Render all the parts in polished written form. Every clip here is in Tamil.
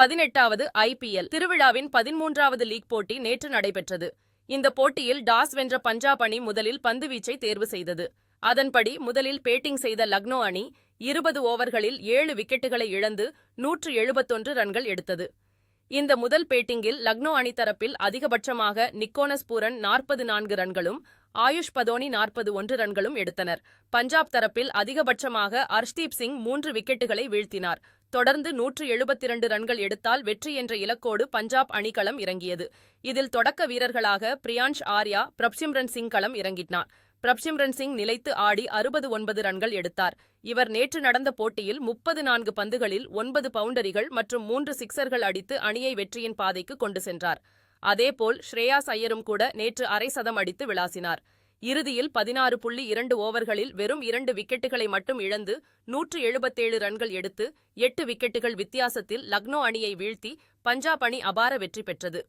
18வது ஐபிஎல் திருவிழாவின் 13வது லீக் போட்டி நேற்று நடைபெற்றது. இந்த போட்டியில் டாஸ் வென்ற பஞ்சாப் அணி முதலில் பந்துவீச்சை தேர்வு செய்தது. அதன்படி முதலில் பேட்டிங் செய்த லக்னோ அணி 20 ஓவர்களில் 7 விக்கெட்டுகளை இழந்து 171 ரன்கள் எடுத்தது. இந்த முதல் பேட்டிங்கில் லக்னோ அணி தரப்பில் அதிகபட்சமாக நிக்கோலஸ் பூரன் 44 ரன்களும், ஆயுஷ் பதோனி 41 ரன்களும் எடுத்தனர். பஞ்சாப் தரப்பில் அதிகபட்சமாக அர்ஷ்தீப் சிங் 3 விக்கெட்டுகளை வீழ்த்தினார். தொடர்ந்து 172 ரன்கள் எடுத்தால் வெற்றி என்ற இலக்கோடு பஞ்சாப் அணிக்களம் இறங்கியது. இதில் தொடக்க வீரர்களாக பிரியான்ஷ் ஆர்யா, பிரப்சிம்ரன் சிங் களம் இறங்கினார். பிரப்சிம்ரன் சிங் நிலைத்து ஆடி 69 ரன்கள் எடுத்தார். இவர் நேற்று நடந்த போட்டியில் 34 பந்துகளில் 9 பவுண்டரிகள் மற்றும் 3 சிக்சர்கள் அடித்து அணியை வெற்றியின் பாதைக்கு கொண்டு சென்றார். அதேபோல் ஸ்ரேயாஸ் ஐயரும் கூட நேற்று அரை சதம் அடித்து விளாசினார். இறுதியில் 16.2 ஓவர்களில் வெறும் 2 விக்கெட்டுகளை மட்டும் இழந்து 177 ரன்கள் எடுத்து 8 விக்கெட்டுகள் வித்தியாசத்தில் லக்னோ அணியை வீழ்த்தி பஞ்சாப் அணி அபார வெற்றி பெற்றது.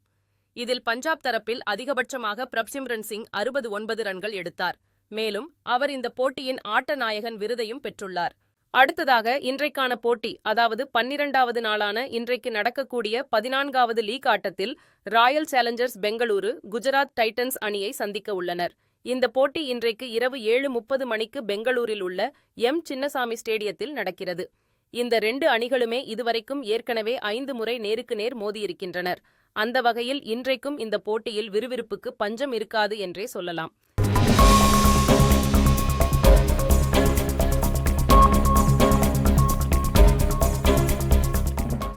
இதில் பஞ்சாப் தரப்பில் அதிகபட்சமாக பிரப்சிம்ரன் சிங் 69 ரன்கள் எடுத்தார். மேலும் அவர் இந்த போட்டியின் ஆட்ட நாயகன் விருதையும் பெற்றுள்ளார். அடுத்ததாக இன்றைக்கான போட்டி, அதாவது 12வது நாளான இன்றைக்கு நடக்கக்கூடிய 14வது லீக் ஆட்டத்தில் Royal Challengers Bengaluru Gujarat Titans அணியை சந்திக்க உள்ளனர். இந்த போட்டி இன்றைக்கு இரவு 7:30 மணிக்கு பெங்களூரில் உள்ள எம் சின்னசாமி ஸ்டேடியத்தில் நடக்கிறது. இந்த 2 அணிகளுமே இதுவரைக்கும் ஏற்கனவே 5 முறை நேருக்கு நேர் மோதியிருக்கின்றனர். அந்த வகையில் இன்றைக்கும் இந்த போட்டியில் விறுவிறுப்புக்கு பஞ்சம் இருக்காது என்றே சொல்லலாம்.